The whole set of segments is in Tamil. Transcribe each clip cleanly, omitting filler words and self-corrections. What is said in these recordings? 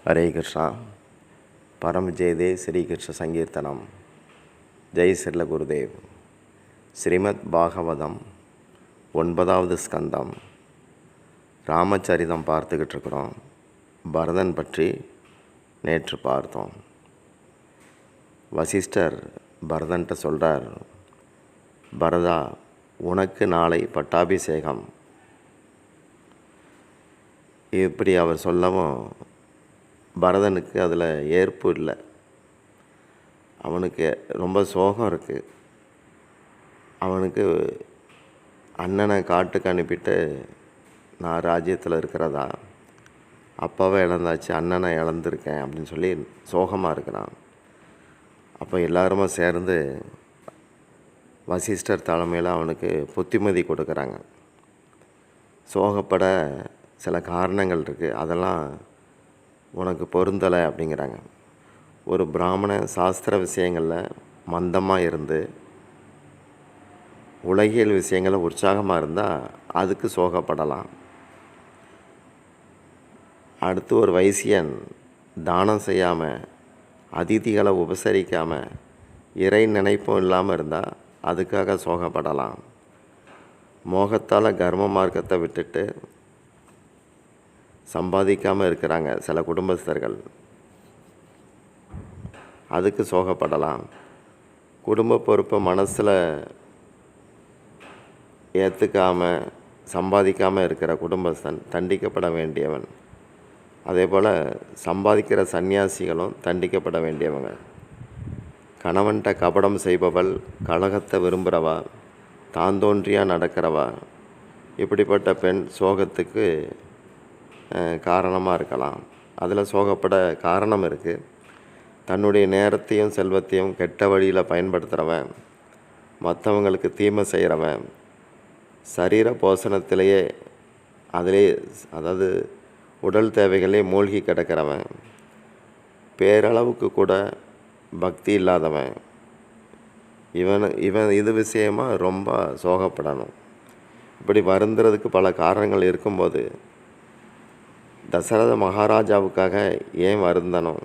हरे कृष्णा परम जयदे श्री कृष्ण संकीर्तनम जय श्रील गुरुदेव श्रीमद् பாகவதம் 9வது ஸ்கந்தம் ராமச்சரிதம் பார்த்துக்கிட்டு இருக்கிறோம். பரதன் பற்றி நேற்று பார்த்தோம். வசிஷ்டர் பரதன்ட்ட சொல்கிறார், பரதா, உனக்கு நாளை பட்டாபிஷேகம். இப்படி அவர் சொல்லவும் பரதனுக்கு அதில் ஏற்பு இல்லை. அவனுக்கு ரொம்ப சோகம் இருக்குது. அவனுக்கு அண்ணனை காட்டுக்கு அனுப்பிட்டு நான் ராஜ்யத்தில் இருக்கிறதா, அப்பாவை இழந்தாச்சு, அண்ணனை இழந்திருக்கேன் அப்படின்னு சொல்லி சோகமாக இருக்கிறான். அப்போ எல்லாருமே சேர்ந்து வசிஷ்டர் தலைமையில் அவனுக்கு புத்திமதி கொடுக்குறாங்க. சோகப்பட சில காரணங்கள் இருக்குது, அதெல்லாம் உனக்கு பொருந்தலை அப்படிங்கிறாங்க. ஒரு பிராமண சாஸ்திர விஷயங்களில் மந்தமாக இருந்து உலகியல் விஷயங்களில் உற்சாகமாக இருந்தால் அதுக்கு சோகப்படலாம். அடுத்து ஒரு வைசியன் தானம் செய்யாமல், அதிதிகளை உபசரிக்காமல், இறை நினைப்பும் இல்லாமல் இருந்தால் அதுக்காக சோகப்படலாம். மோகத்தால் கர்ம மார்க்கத்தை விட்டுட்டு சம்பாதிக்காமல் இருக்கிறாங்க சில குடும்பஸ்தர்கள், அதுக்கு சோகப்படலாம். குடும்ப பொறுப்பை மனசில் ஏற்றுக்காமல் சம்பாதிக்காமல் இருக்கிற குடும்பஸ்தன் தண்டிக்கப்பட வேண்டியவன். அதே போல் சம்பாதிக்கிற சன்னியாசிகளும் தண்டிக்கப்பட வேண்டியவங்க. கணவன்கிட்ட கபடம் செய்பவள், கலகத்தை விரும்புகிறவா, தான் தோன்றியாக நடக்கிறவா, இப்படிப்பட்ட பெண் சோகத்துக்கு காரணமாக இருக்கலாம். அதில் சோகப்பட காரணம் இருக்குது. தன்னுடைய நேரத்தையும் செல்வத்தையும் கெட்ட வழியில் பயன்படுத்துகிறவன், மற்றவங்களுக்கு தீமை செய்கிறவன், சரீர போஷணத்திலேயே அதிலே அதாவது உடல் தேவைகளே மூழ்கி கிடக்கிறவன், பேரளவுக்கு கூட பக்தி இல்லாதவன், இவன் இது விஷயமாக ரொம்ப சோகப்படணும். இப்படி வருந்துறதுக்கு பல காரணங்கள் இருக்கும்போது தசரத மகாராஜாவுக்காக ஏன் வருந்தணும்?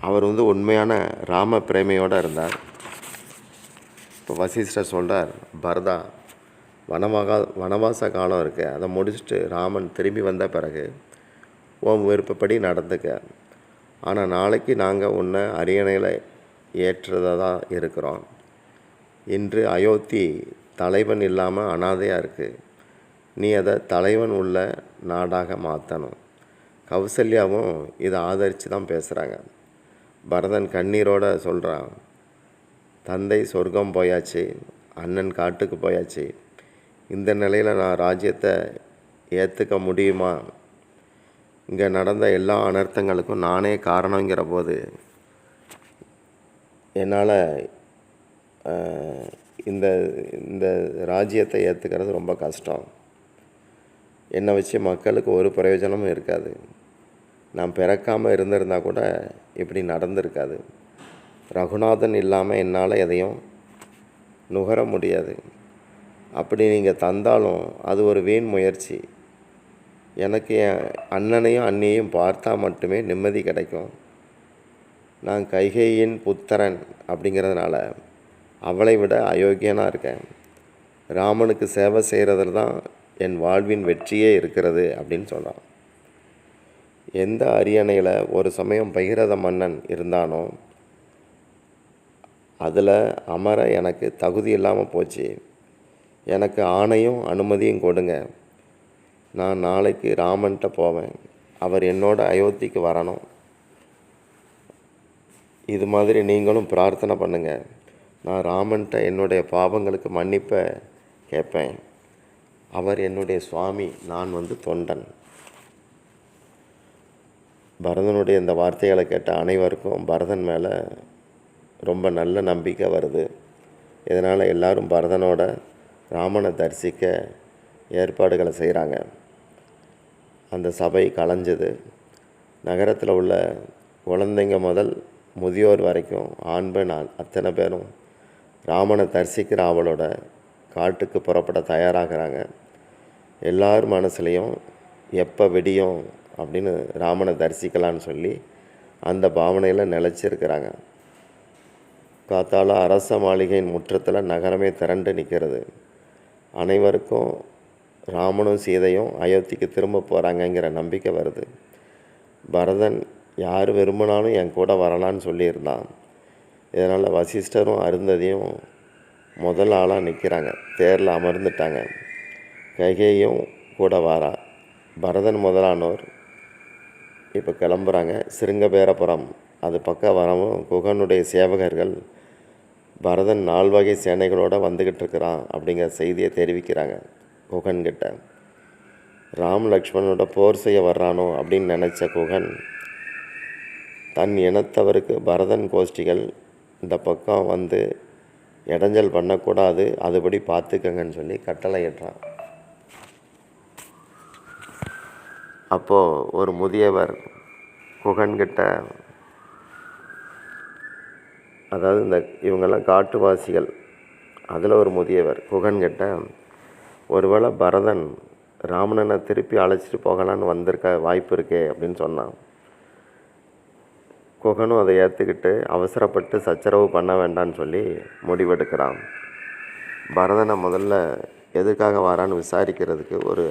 அவர் உண்மையான ராம பிரேமையோடு இருந்தார். இப்போ வசிஷ்டர் சொல்கிறார், பரதா, வனவாச காலம் இருக்குது, அதை முடிச்சுட்டு ராமன் திரும்பி வந்த பிறகு உன் விருப்பப்படி நடந்துக்க. ஆனால் நாளைக்கு நாங்கள் உன்னை அரியணையில் ஏற்றுறதாக இருக்கிறோம். இன்று அயோத்தி தலைவன் இல்லாமல் அனாதையாக இருக்குது. நீ அதை தலைவன் உள்ள நாடாக மாற்றணும். கௌசல்யாவும் இதை ஆதரித்து தான் பேசுகிறாங்க. பரதன் கண்ணீரோடு சொல்கிறான், தந்தை சொர்க்கம் போயாச்சு, அண்ணன் காட்டுக்கு போயாச்சு, இந்த நிலையில் நான் ராஜ்யத்தை ஏற்றுக்க முடியுமா? இங்கே நடந்த எல்லா அனர்த்தங்களுக்கும் நானே காரணங்கிற போது என்னால் இந்த இந்த ராஜ்யத்தை ஏற்றுக்கிறது ரொம்ப கஷ்டம். என்னை வச்சு மக்களுக்கு ஒரு பிரயோஜனமும் இருக்காது. நான் பிறக்காமல் இருந்திருந்தால் கூட இப்படி நடந்திருக்காது. ரகுநாதன் இல்லாமல் என்னால் எதையும் நுகர முடியாது. அப்படி நீங்கள் தந்தாலும் அது ஒரு வீண் முயற்சி. எனக்கு என் அண்ணனையும் அண்ணியையும் பார்த்தா மட்டுமே நிம்மதி கிடைக்கும். நான் கைகேயின் புத்திரன் அப்படிங்கிறதுனால அவளை விட அயோக்கியனாக இருக்கேன். ராமனுக்கு சேவை செய்கிறதுல தான் என் வாழ்வின் வெற்றியே இருக்கிறது அப்படின்னு சொல்கிறான். எந்த அரியணையில் ஒரு சமயம் பகிரத மன்னன் இருந்தானோ அதில் அமர எனக்கு தகுதி இல்லாமல் போச்சு. எனக்கு ஆணையும் அனுமதியும் கொடுங்க. நான் நாளைக்கு ராமன்கிட்ட போவேன். அவர் என்னோட அயோத்திக்கு வரணும். இது மாதிரி நீங்களும் பிரார்த்தனை பண்ணுங்கள். நான் ராமன்கிட்ட என்னுடைய பாவங்களுக்கு மன்னிப்பை கேட்பேன். அவர் என்னுடைய சுவாமி, நான் தொண்டன். பரதனுடைய இந்த வார்த்தைகளை கேட்ட அனைவருக்கும் பரதன் மேலே ரொம்ப நல்ல நம்பிக்கை வருது. இதனால் எல்லாரும் பரதனோட ராமனை தரிசிக்க ஏற்பாடுகளை செய்கிறாங்க. அந்த சபை கலைஞ்சது. நகரத்தில் உள்ள குழந்தைங்க முதல் முதியோர் வரைக்கும் ஆண் பெண் அத்தனை பேரும் ராமனை தரிசிக்கிற அவளோட காட்டுக்கு புறப்பட தயாராகிறாங்க. எல்லார் மனசுலேயும் எப்போ விடியும் அப்படின்னு ராமனை தரிசிக்கலான்னு சொல்லி அந்த பாவனையில் நிலச்சிருக்கிறாங்க. காத்தால அரச மாளிகையின் முற்றத்தில் நகரமே திரண்டு நிற்கிறது. அனைவருக்கும் ராமனும் சீதையும் அயோத்திக்கு திரும்ப போகிறாங்கங்கிற நம்பிக்கை வருது. பரதன் யார் விரும்பினாலும் என் கூட வரலான்னு சொல்லியிருந்தான். இதனால் வசிஷ்டரும் அருந்ததியும் முதல் ஆளாக நிற்கிறாங்க. தேரில் அமர்ந்துட்டாங்க. கைகேயும் கூட வாரா. பரதன் முதலானோர் இப்போ கிளம்புறாங்க. சிருங்கபேரபுரம் அது பக்கம் வரவும் குகனுடைய சேவகர்கள் பரதன் 4 வகை சேனைகளோடு வந்துக்கிட்டு இருக்கிறான் அப்படிங்கிற செய்தியை தெரிவிக்கிறாங்க குகன்கிட்ட. ராம் லக்ஷ்மணனோட போர் செய்ய வர்றானோ அப்படின்னு நினச்ச குகன் தன் இனத்தவருக்கு பரதன் கோஷ்டிகள் இந்த பக்கம் வந்து இடைஞ்சல் பண்ணக்கூடாது, அதுபடி பார்த்துக்கங்கன்னு சொல்லி கட்டளையிடுறான். அப்போது ஒரு முதியவர் குகன்கிட்ட, அதாவது இவங்கெல்லாம் காட்டுவாசிகள், அதில் ஒரு முதியவர் குகன்கிட்ட, ஒருவேளை பரதன் ராமணனை திருப்பி அழைச்சிட்டு போகலான்னு வந்திருக்க வாய்ப்பு இருக்கே அப்படின்னு சொன்னான். குகனும் அதை ஏற்றுக்கிட்டு அவசரப்பட்டு சச்சரவு பண்ண வேண்டான்னு சொல்லி முடிவெடுக்கிறான். பரதனை முதல்ல எதுக்காக வரான்னு விசாரிக்கிறதுக்கு ஒரு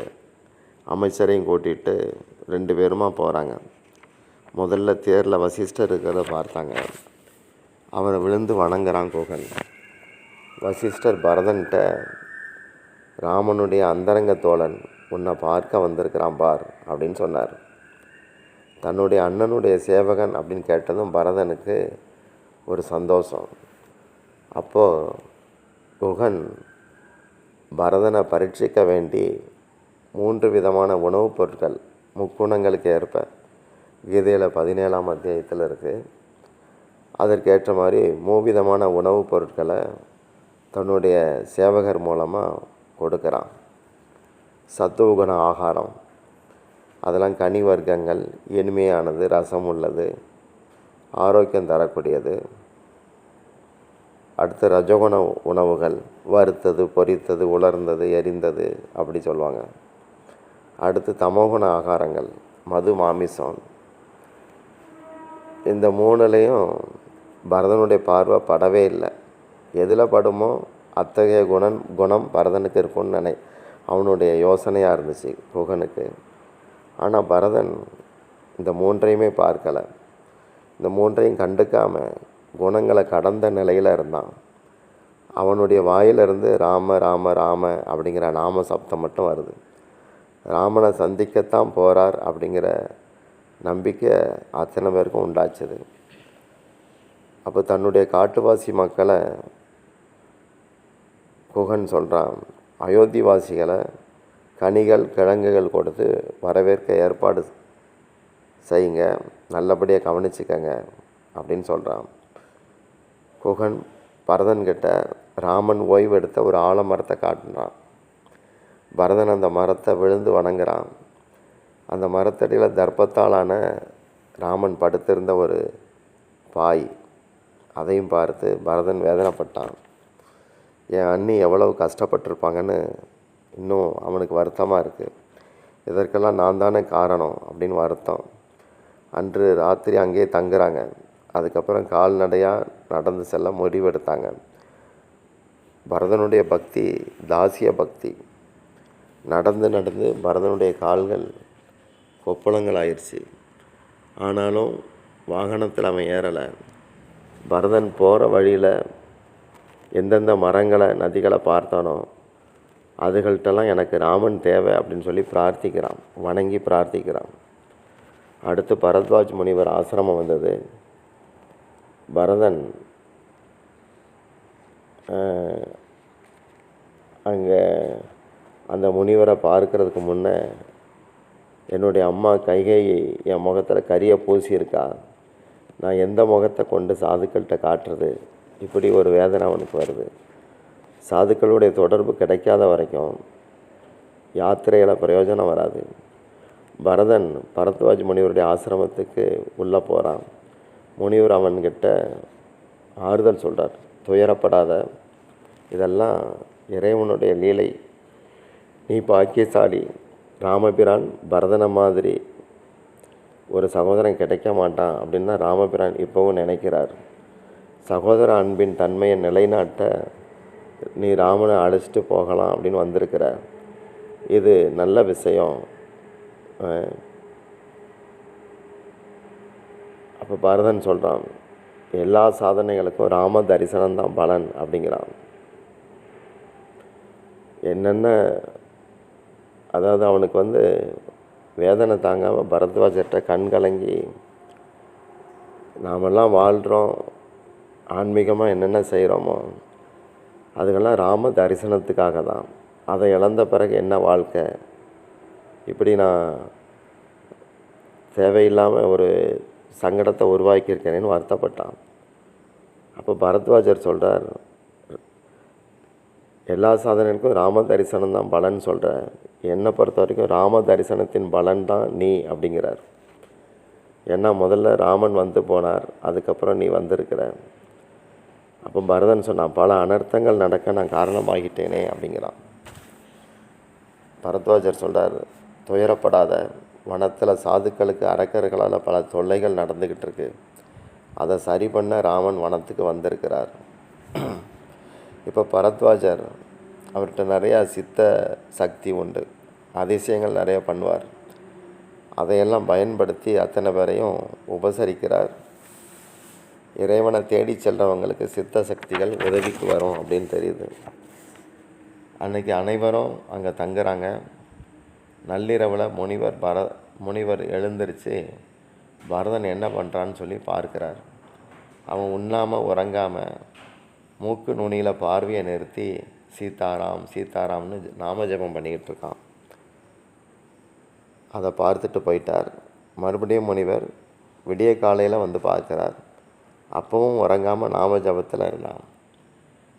அமைச்சரையும் கூட்டிகிட்டு 2 பேருமா போகிறாங்க. முதல்ல தேரில் வசிஷ்டர் இருக்கிறத பார்த்தாங்க. அவரை விழுந்து வணங்குறான் குகன். வசிஷ்டர் பரதன்கிட்ட, ராமனுடைய அந்தரங்க தோழன் உன்னை பார்க்க வந்திருக்கிறான் பார் அப்படின்னு சொன்னார். தன்னுடைய அண்ணனுடைய சேவகன் அப்படின்னு கேட்டதும் பரதனுக்கு ஒரு சந்தோஷம். அப்போது குகன் பரதனை பரீட்சிக்க வேண்டி 3 விதமான உணவுப் பொருட்கள், முக்குணங்களுக்கு ஏற்ப, கீதையில் 17ஆம் அத்தியாயத்தில் இருக்குது. அதற்கேற்ற மாதிரி 3 விதமான உணவுப் பொருட்களை தன்னுடைய சேவகர் மூலமாக கொடுக்குறான். சத்துவகுண ஆகாரம், அதெல்லாம் கனி வர்க்கங்கள், இனிமையானது, ரசம் உள்ளது, ஆரோக்கியம் தரக்கூடியது. அடுத்து ரஜகுண உணவுகள், வறுத்தது, பொரித்தது, உலர்ந்தது, எரிந்தது அப்படி சொல்லுவாங்க. அடுத்து தமோகுண ஆகாரங்கள், மது, மாமிசம். இந்த 3லையும் பரதனுடைய பார்வை படவே இல்லை. எதில் படுமோ அத்தகைய குணம் பரதனுக்கு இருக்கும்னு அவனுடைய யோசனையாக இருந்துச்சு குகனுக்கு. ஆனால் பரதன் இந்த 3ஐயுமே பார்க்கலை. இந்த 3ஐயும் கண்டுக்காமல் குணங்களை கடந்த நிலையில் இருந்தான். அவனுடைய வாயிலிருந்து ராம ராம ராம அப்படிங்கிற நாம சப்தம் மட்டும் வருது. ராமனை சந்திக்கத்தான் போகிறார் அப்படிங்கிற நம்பிக்கை அத்தனை பேருக்கும் உண்டாச்சுது. அப்போ தன்னுடைய காட்டுவாசி மக்களை குகன் சொல்கிறான், அயோத்திவாசிகளை கனிகள் கிழங்குகள் கொடுத்து வரவேற்க ஏற்பாடு செய்யுங்க, நல்லபடியாக கவனிச்சுக்கங்க அப்படின்னு சொல்கிறான். குகன் பரதன்கிட்ட ராமன் ஓய்வு எடுத்த ஒரு ஆலமரத்தை காட்டுறான். பரதன் அந்த மரத்தை விழுந்து வணங்குறான். அந்த மரத்தடியில் தர்ப்பத்தாலான ராமன் படுத்திருந்த ஒரு பாய், அதையும் பார்த்து பரதன் வேதனைப்பட்டான். என் அண்ணி எவ்வளவு கஷ்டப்பட்டிருப்பாங்கன்னு இன்னும் அவனுக்கு வருத்தமாக இருக்குது. இதற்கெல்லாம் நான் தானே காரணம் அப்படின்னு வருத்தம். அன்று ராத்திரி அங்கேயே தங்குறாங்க. அதுக்கப்புறம் கால்நடையாக நடந்து செல்ல முடிவெடுத்தாங்க. பரதனுடைய பக்தி தாசிய பக்தி. நடந்து நடந்து பரதனுடைய கால்கள் கொப்பளங்கள் ஆயிடுச்சு. ஆனாலும் வாகனத்தில் அவன் ஏறலை. பரதன் போகிற வழியில் எந்தெந்த மரங்களை நதிகளை பார்த்தானோ அதுகள்கிட்டலாம் எனக்கு ராமன் தேவை அப்படின்னு சொல்லி பிரார்த்திக்கிறான், வணங்கி பிரார்த்திக்கிறான். அடுத்து பரத்வாஜ் முனிவர் ஆசிரமம் வந்தது. பரதன் அங்கே அந்த முனிவரை பார்க்கறதுக்கு முன்னே, என்னுடைய அம்மா கைகேயி என் முகத்தில் கரியை பூசியிருக்கா, நான் எந்த முகத்தை கொண்டு சாதுக்கள்கிட்ட காட்டுறது, இப்படி ஒரு வேதனை அவனுக்கு வருது. சாதுக்களுடைய தொடர்பு கிடைக்காத வரைக்கும் யாத்திரையில் பிரயோஜனம் வராது. பரதன் பரத்வாஜ் முனிவருடைய ஆசிரமத்துக்கு உள்ளே போகிறான். முனிவர் அவன்கிட்ட ஆறுதல் சொல்கிறார், துயரப்படாத, இதெல்லாம் இறைவனுடைய லீலை, நீ பாக்கியசாலி. ராமபிரான் பரதனை மாதிரி ஒரு சகோதரன் கிடைக்க மாட்டான் அப்படின்னு தான் ராமபிரான் இப்போவும் நினைக்கிறார். சகோதர அன்பின் தன்மையை நிலைநாட்ட நீ ராமனை அழைச்சிட்டு போகலாம் அப்படின்னு வந்திருக்கிற. இது நல்ல விஷயம். அப்போ பரதன் சொல்கிறான், எல்லா சாதனைகளுக்கும் ராம தரிசனம்தான் பலன் அப்படிங்கிறான். என்னென்ன, அதாவது அவனுக்கு வேதனை தாங்காமல் பரத்வாஜர்கிட்ட கண் கலங்கி, நாமெல்லாம் வாழ்கிறோம், ஆன்மீகமாக என்னென்ன செய்கிறோமோ அதுக்கெல்லாம் ராம தரிசனத்துக்காக தான். அதை இழந்த பிறகு என்ன வாழ்க்கை, இப்படி நான் தேவையில்லாமல் ஒரு சங்கடத்தை உருவாக்கியிருக்கேனேன்னு வருத்தப்பட்டான். அப்போ பரத்வாஜர் சொல்கிறார், எல்லா சாதனைகளுக்கும் ராம தரிசனம் தான் பலன் சொல்கிற, என்னை பொறுத்த வரைக்கும் ராம தரிசனத்தின் பலன் தான் நீ அப்படிங்கிறார். ஏன்னா முதல்ல ராமன் வந்து போனார், அதுக்கப்புறம் நீ வந்திருக்கிற. அப்போ பரதன் சொன்னான், பல அனர்த்தங்கள் நடக்க நான் காரணமாகிட்டேனே அப்படிங்கிறான். பரத்வாஜர் சொல்கிறார், துயரப்படாத, வனத்தில் சாதுக்களுக்கு அரக்கர்களால் பல தொல்லைகள் நடந்துக்கிட்டு இருக்கு, அதை சரி பண்ண ராமன் வனத்துக்கு வந்திருக்கிறார். இப்போ பரத்வாஜர் அவர்கிட்ட நிறையா சித்த சக்தி உண்டு, அதிசயங்கள் நிறைய பண்ணுவார். அதையெல்லாம் பயன்படுத்தி அத்தனை பேரையும் உபசரிக்கிறார். இறைவனை தேடி செல்கிறவங்களுக்கு சித்த சக்திகள் உதவிக்கு வரும் அப்படின்னு தெரியுது. அன்றைக்கி அனைவரும் அங்கே தங்குறாங்க. நள்ளிரவில் முனிவர் எழுந்திருச்சு பரதன் என்ன பண்ணுறான்னு சொல்லி பார்க்குறார். அவன் உண்ணாமல் உறங்காமல் மூக்கு நுனியில் பார்வையை நிறுத்தி சீதாராம் சீதாராம்னு நாமஜபம் பண்ணிக்கிட்டு இருக்கான். அதை பார்த்துட்டு போயிட்டார். மறுபடியும் முனிவர் விடிய காலையில் வந்து பார்க்குறார். அப்பவும் உறங்காமல் நாமஜபத்தில் இருந்தான்.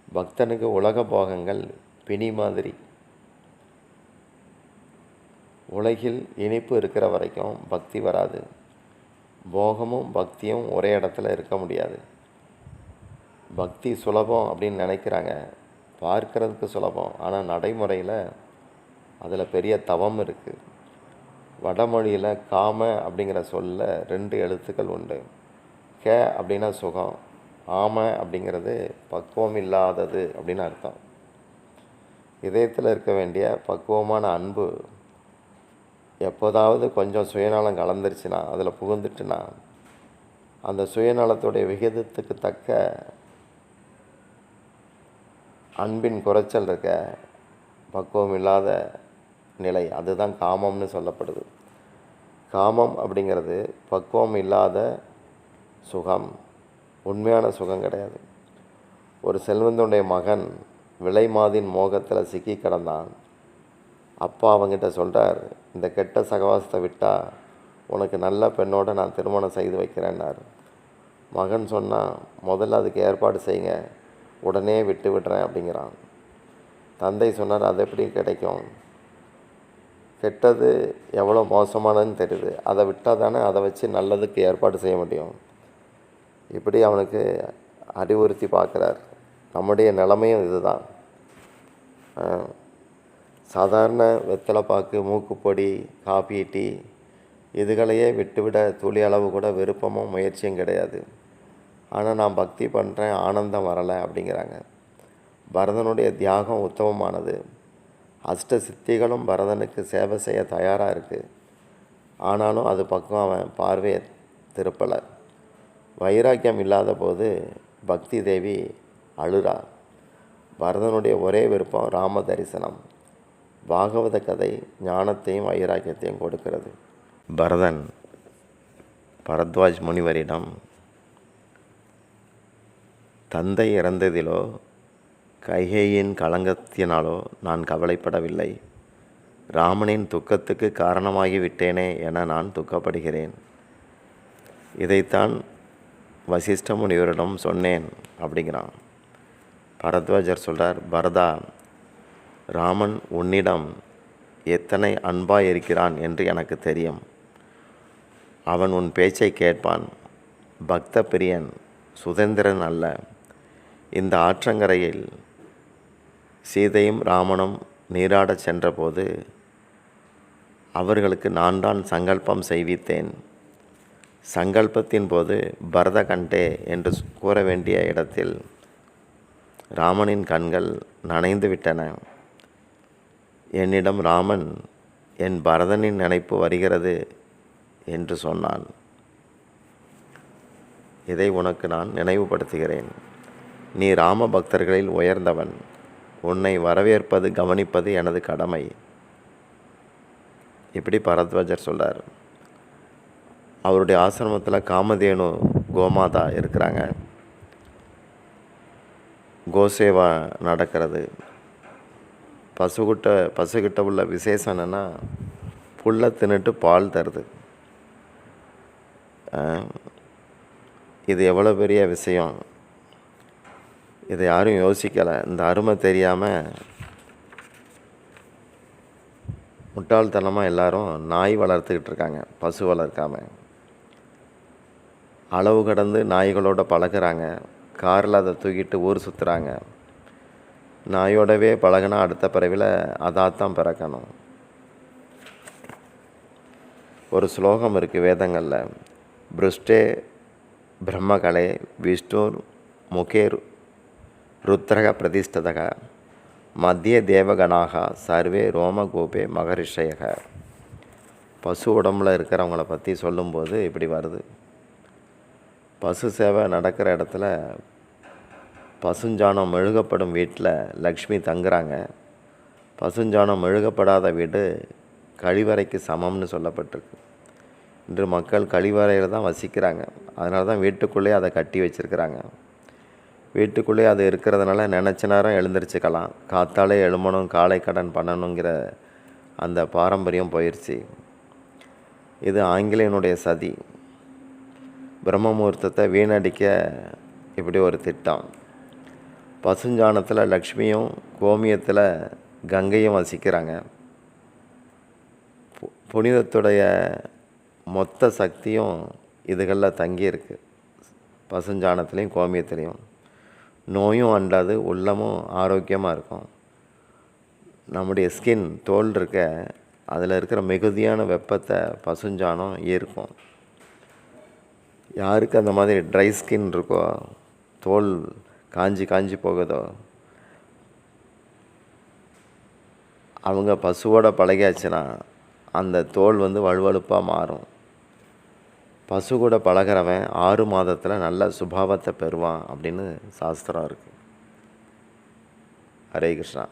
பக்தனுக்கு உலக போகங்கள் பிணி மாதிரி. உலகில் இனிப்பு இருக்கிற வரைக்கும் பக்தி வராது. போகமும் பக்தியும் ஒரே இடத்துல இருக்க முடியாது. பக்தி சுலபம் அப்படின்னு நினைக்கிறாங்க, பார்க்கறதுக்கு சுலபம், ஆனால் நடைமுறையில் அதில் பெரிய தவம் இருக்குது. வடமொழியில் காம அப்படிங்கிற சொல்ல 2 எழுத்துக்கள் உண்டு. கே அப்படின்னா சுகம், ஆம அப்படிங்கிறது பக்குவம் இல்லாதது அப்படின்னு அர்த்தம். இதயத்தில் இருக்க வேண்டிய பக்குவமான அன்பு எப்போதாவது கொஞ்சம் சுயநலம் கலந்துருச்சுன்னா, அதில் புகுந்துட்டுனா, அந்த சுயநலத்துடைய விகிதத்துக்கு தக்க அன்பின் குறைச்சல் இருக்க பக்குவம் இல்லாத நிலை, அதுதான் காமம்னு சொல்லப்படுது. காமம் அப்படிங்கிறது பக்குவம் இல்லாத சுகம், உண்மையான சுகம் கிடையாது. ஒரு செல்வந்தனுடைய மகன் விலை மாதின் மோகத்தில் சிக்கி கிடந்தான். அப்பா அவங்கிட்ட சொல்கிறார், இந்த கெட்ட சகவாசத்தை விட்டால் உனக்கு நல்ல பெண்ணோடு நான் திருமணம் செய்து வைக்கிறேன்னார். மகன் சொன்னால், முதல்ல அதுக்கு ஏற்பாடு செய்யுங்க, உடனே விட்டு விடுறேன் அப்படிங்கிறான். தந்தை சொன்னார், அது எப்படி கிடைக்கும், கெட்டது எவ்வளோ மோசமானதுன்னு தெரியுது, அதை விட்டால் தானே அதை வச்சு நல்லதுக்கு ஏற்பாடு செய்ய முடியும். இப்படி அவனுக்கு அறிவுறுத்தி பார்க்குறார். நம்முடைய நிலைமையும் இதுதான். சாதாரண வெத்தலைப்பாக்கு, மூக்குப்பொடி, காபி, டீ இதுகளையே விட்டுவிட துளி அளவு கூட விருப்பமும் முயற்சியும் கிடையாது. ஆனால் நான் பக்தி பண்ணுறேன், ஆனந்தம் வரலை அப்படிங்கிறாங்க. பரதனுடைய தியாகம் உத்தமமானது. அஷ்ட சித்திகளும் பரதனுக்கு சேவை செய்ய தயாராக இருக்குது. ஆனாலும் அது பக்கம் அவன் பார்வையை திருப்பலை. வைராக்கியம் இல்லாத போது பக்தி தேவி அழுறா. பரதனுடைய ஒரே விருப்பம் ராம தரிசனம். பாகவத கதை ஞானத்தையும் வைராக்கியத்தையும் கொடுக்கிறது. பரதன் பரத்வாஜ் முனிவரிடம், தந்தை இறந்ததிலோ கைகேயின் களங்கத்தினாலோ நான் கவலைப்படவில்லை. ராமனின் துக்கத்துக்கு காரணமாகி விட்டேனே என நான் துக்கப்படுகிறேன். இதைத்தான் வசிஷ்ட முனிவரிடம் சொன்னேன் அப்படிங்கிறான். பரத்வாஜர் சொல்கிறார், பரதா, ராமன் உன்னிடம் எத்தனை அன்பாய் இருக்கிறான் என்று எனக்கு தெரியும். அவன் உன் பேச்சை கேட்பான். பக்த பிரியன், சுதந்திரன் அல்ல. இந்த ஆற்றங்கரையில் சீதையும் ராமனும் நீராடச் சென்றபோது அவர்களுக்கு நான் தான் சங்கல்பம் செய்வித்தேன். சங்கல்பத்தின் போது பரதகண்டே என்று கூற வேண்டிய இடத்தில் ராமனின் கண்கள் நனைந்து விட்டன. என்னிடம் ராமன் என் பரதனின் நினைப்பு வருகிறது என்று சொன்னான். இதை உனக்கு நான் நினைவுபடுத்துகிறேன். நீ ராம பக்தர்களில் உயர்ந்தவன். உன்னை வரவேற்பது கவனிப்பது எனது கடமை. இப்படி பரத்வாஜர் சொல்கிறார். அவருடைய ஆசிரமத்தில் காமதேனு கோமாதா இருக்கிறாங்க. கோசேவா நடக்கிறது. பசுக்கிட்ட உள்ள விசேஷம் என்னென்னா, புல்லை தின்னுட்டு பால் தருது. இது எவ்வளோ பெரிய விஷயம், இதை யாரும் யோசிக்கலை. இந்த அருமை தெரியாமல் முட்டாள்தனமாக எல்லாரும் நாய் வளர்த்துக்கிட்டு இருக்காங்க, பசு வளர்க்காமல். அளவு கடந்து நாய்களோட பழகுறாங்க. காரில் அதை தூக்கிட்டு ஊர் சுற்றுறாங்க. நாயோடவே பழகினா அடுத்த பிறவியில் அதாத்தான் பிறக்கணும். ஒரு ஸ்லோகம் இருக்குது வேதங்களில், பிருஷ்டே பிரம்மகலே விஷ்ணுர் முகே ருத்ரக பிரதிஷ்டதக மத்திய தேவகணாக சர்வே ரோமகோபே மகரிஷயக. பசு உடம்புல இருக்கிறவங்கள பற்றி சொல்லும்போது இப்படி வருது. பசு சேவை நடக்கிற இடத்துல பசுஞ்சாணம் மெழுகப்படும் வீட்டில் லக்ஷ்மி தங்குறாங்க. பசுஞ்சாணம் மெழுகப்படாத வீடு கழிவறைக்கு சமம்னு சொல்லப்பட்டிருக்கு. இன்று மக்கள் கழிவறையில் தான் வசிக்கிறாங்க. அதனால தான் வீட்டுக்குள்ளேயே அதை கட்டி வச்சுருக்கிறாங்க. வீட்டுக்குள்ளேயே அது இருக்கிறதுனால நினச்ச நேரம் எழுந்திரிச்சிக்கலாம். காத்தாலே எழுமணும், காலை கடன் பண்ணணுங்கிற அந்த பாரம்பரியம் போயிடுச்சு. இது ஆங்கிலேயனுடைய சதி. பிரம்ம முகூர்த்தத்தை வீணடிக்க இப்படி ஒரு திட்டம். பசுஞ்சாணத்தில் லக்ஷ்மியும் கோமியத்தில் கங்கையும் வசிக்கிறாங்க. புனிதத்துடைய மொத்த சக்தியும் இதுகளில் தங்கியிருக்கு. பசுஞ்சாணத்துலேயும் கோமியத்துலேயும் நோயும் அண்டாது, உள்ளமும் ஆரோக்கியமாக இருக்கும். நம்முடைய ஸ்கின், தோல் இருக்க, அதில் இருக்கிற மிகுதியான வெப்பத்தை பசுஞ்சாணம் ஈர்க்கும். யாருக்கு அந்த மாதிரி ட்ரை ஸ்கின் இருக்கோ, தோல் காஞ்சி போகுதோ, அவங்க பசுவோட பழகியாச்சுன்னா அந்த தோல் வழுவழுப்பாக மாறும். பசு கூட பழகிறவன் 6 மாதத்தில் நல்ல சுபாவத்தை பெறுவான் அப்படின்னு சாஸ்திரம் இருக்குது. ஹரே கிருஷ்ணா.